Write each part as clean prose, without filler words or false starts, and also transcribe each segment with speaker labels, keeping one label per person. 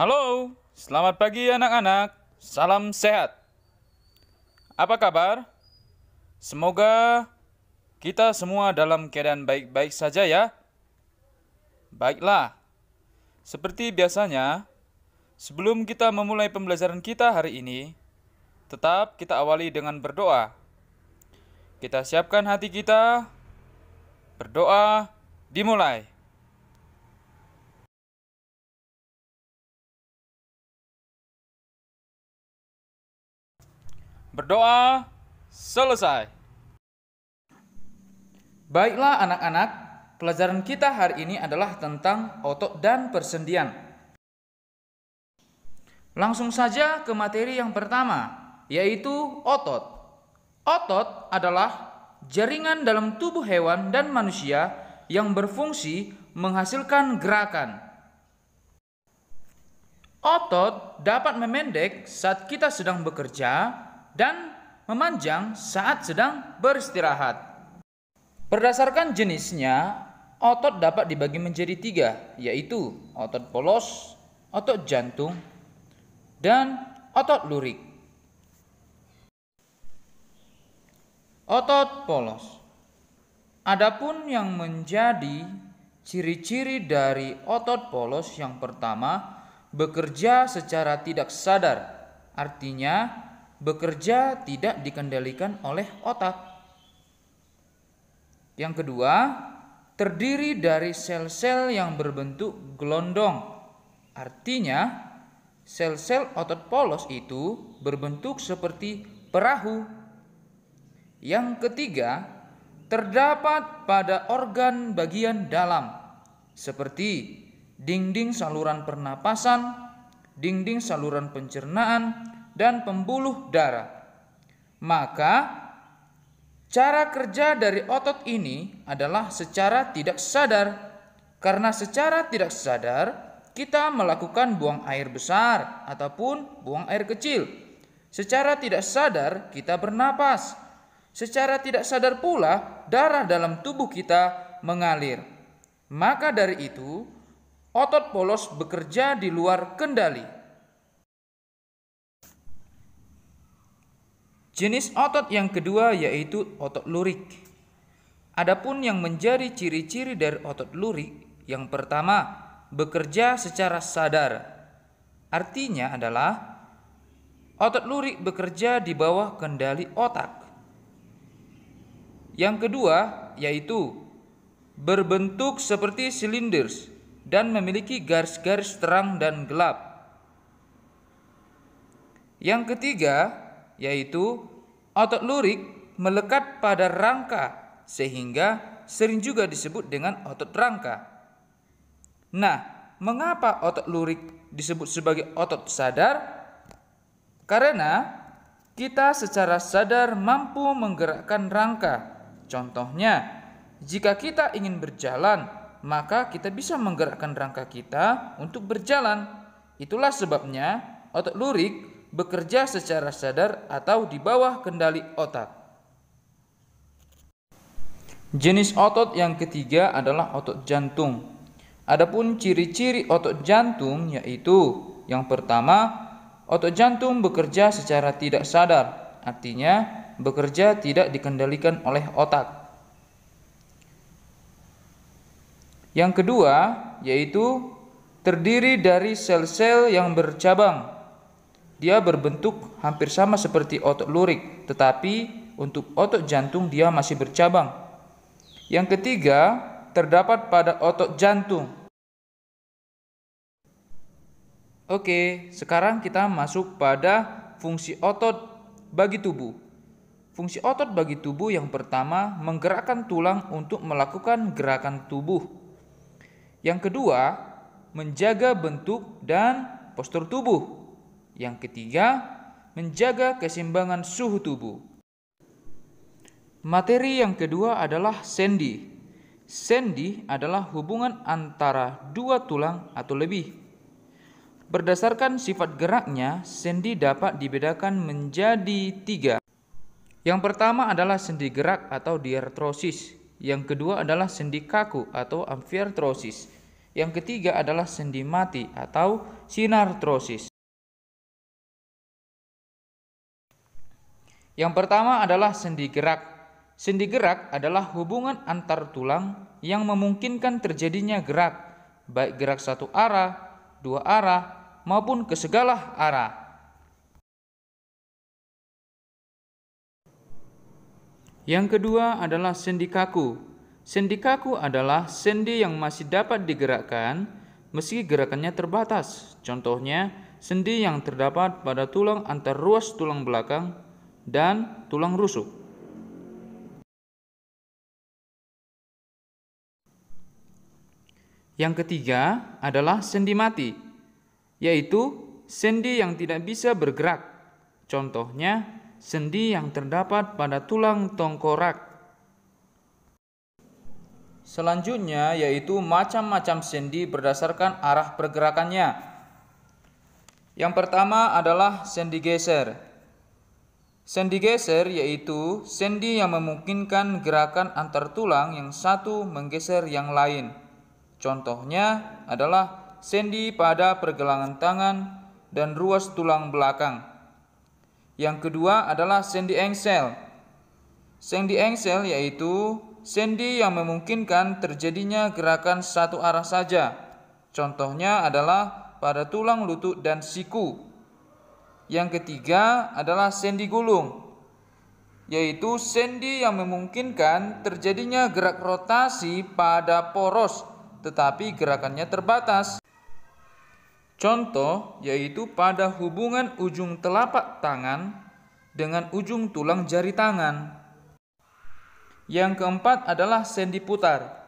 Speaker 1: Halo, selamat pagi anak-anak. Salam sehat. Apa kabar? Semoga kita semua dalam keadaan baik-baik saja ya. Baiklah, seperti biasanya, sebelum kita memulai pembelajaran kita hari ini, tetap kita awali dengan berdoa. Kita siapkan hati kita, berdoa, dimulai. Berdoa, selesai. Baiklah anak-anak, pelajaran kita hari ini adalah tentang otot dan persendian. Langsung saja ke materi yang pertama, yaitu otot. Otot adalah jaringan dalam tubuh hewan dan manusia yang berfungsi menghasilkan gerakan. Otot dapat memendek saat kita sedang bekerja dan memanjang saat sedang beristirahat. Berdasarkan jenisnya, otot dapat dibagi menjadi 3, yaitu otot polos, otot jantung, dan otot lurik. Otot polos. Adapun yang menjadi ciri-ciri dari otot polos yang pertama, bekerja secara tidak sadar, artinya bekerja tidak dikendalikan oleh otak. Yang kedua, terdiri dari sel-sel yang berbentuk gelondong. Artinya, sel-sel otot polos itu berbentuk seperti perahu. Yang ketiga, terdapat pada organ bagian dalam, seperti dinding saluran pernapasan, dinding saluran pencernaan, dan pembuluh darah. Maka cara kerja dari otot ini adalah secara tidak sadar. Karena secara tidak sadar kita melakukan buang air besar ataupun buang air kecil. Secara tidak sadar kita bernapas. Secara tidak sadar pula darah dalam tubuh kita mengalir. Maka dari itu otot polos bekerja di luar kendali. Jenis otot yang kedua yaitu otot lurik. Adapun yang menjadi ciri-ciri dari otot lurik, yang pertama, bekerja secara sadar. Artinya adalah otot lurik bekerja di bawah kendali otak. Yang kedua yaitu berbentuk seperti silinder dan memiliki garis-garis terang dan gelap. Yang ketiga yaitu otot lurik melekat pada rangka sehingga sering juga disebut dengan otot rangka. Nah, mengapa otot lurik disebut sebagai otot sadar? Karena kita secara sadar mampu menggerakkan rangka. Contohnya, jika kita ingin berjalan, maka kita bisa menggerakkan rangka kita untuk berjalan. Itulah sebabnya otot lurik bekerja secara sadar atau di bawah kendali otak. Jenis otot yang ketiga adalah otot jantung. Adapun ciri-ciri otot jantung yaitu yang pertama, otot jantung bekerja secara tidak sadar, artinya bekerja tidak dikendalikan oleh otak. Yang kedua yaitu terdiri dari sel-sel yang bercabang. Dia berbentuk hampir sama seperti otot lurik, tetapi untuk otot jantung dia masih bercabang. Yang ketiga, terdapat pada otot jantung. Oke, sekarang kita masuk pada fungsi otot bagi tubuh. Fungsi otot bagi tubuh yang pertama, menggerakkan tulang untuk melakukan gerakan tubuh. Yang kedua, menjaga bentuk dan postur tubuh. Yang ketiga, menjaga keseimbangan suhu tubuh. Materi yang kedua adalah sendi. Sendi adalah hubungan antara dua tulang atau lebih. Berdasarkan sifat geraknya, sendi dapat dibedakan menjadi 3. Yang pertama adalah sendi gerak atau diartrosis. Yang kedua adalah sendi kaku atau amfiartrosis. Yang ketiga adalah sendi mati atau sinartrosis. Yang pertama adalah sendi gerak. Sendi gerak adalah hubungan antar tulang yang memungkinkan terjadinya gerak, baik gerak satu arah, dua arah, maupun ke segala arah. Yang kedua adalah sendi kaku. Sendi kaku adalah sendi yang masih dapat digerakkan meski gerakannya terbatas. Contohnya, sendi yang terdapat pada tulang antar ruas tulang belakang dan tulang rusuk. Yang ketiga adalah sendi mati, yaitu sendi yang tidak bisa bergerak. Contohnya, sendi yang terdapat pada tulang tengkorak. Selanjutnya yaitu macam-macam sendi berdasarkan arah pergerakannya. Yang pertama adalah sendi geser. Sendi geser yaitu sendi yang memungkinkan gerakan antar tulang yang satu menggeser yang lain. Contohnya adalah sendi pada pergelangan tangan dan ruas tulang belakang. Yang kedua adalah sendi engsel. Sendi engsel yaitu sendi yang memungkinkan terjadinya gerakan satu arah saja. Contohnya adalah pada tulang lutut dan siku. Yang ketiga adalah sendi gulung, yaitu sendi yang memungkinkan terjadinya gerak rotasi pada poros, tetapi gerakannya terbatas. Contoh yaitu pada hubungan ujung telapak tangan dengan ujung tulang jari tangan. Yang keempat adalah sendi putar,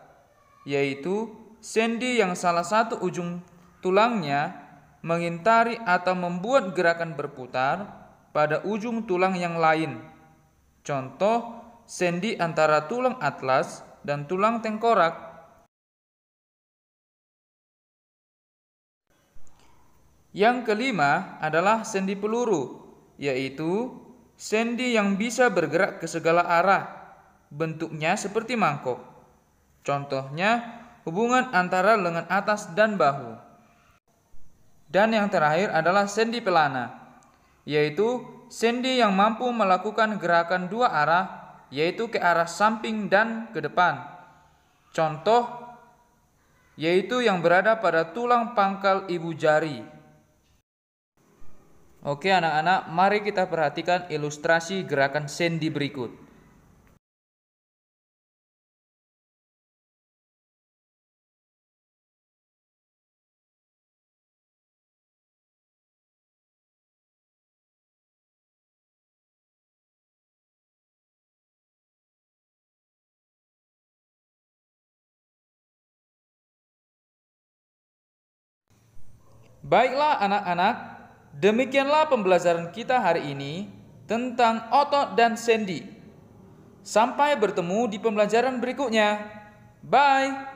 Speaker 1: yaitu sendi yang salah satu ujung tulangnya mengintari atau membuat gerakan berputar pada ujung tulang yang lain. Contoh, sendi antara tulang atlas dan tulang tengkorak. Yang kelima adalah sendi peluru, yaitu sendi yang bisa bergerak ke segala arah, bentuknya seperti mangkok. Contohnya, hubungan antara lengan atas dan bahu. Dan yang terakhir adalah sendi pelana, yaitu sendi yang mampu melakukan gerakan dua arah, yaitu ke arah samping dan ke depan. Contoh, yaitu yang berada pada tulang pangkal ibu jari. Oke anak-anak, mari kita perhatikan ilustrasi gerakan sendi berikut. Baiklah anak-anak, demikianlah pembelajaran kita hari ini tentang otot dan sendi. Sampai bertemu di pembelajaran berikutnya. Bye.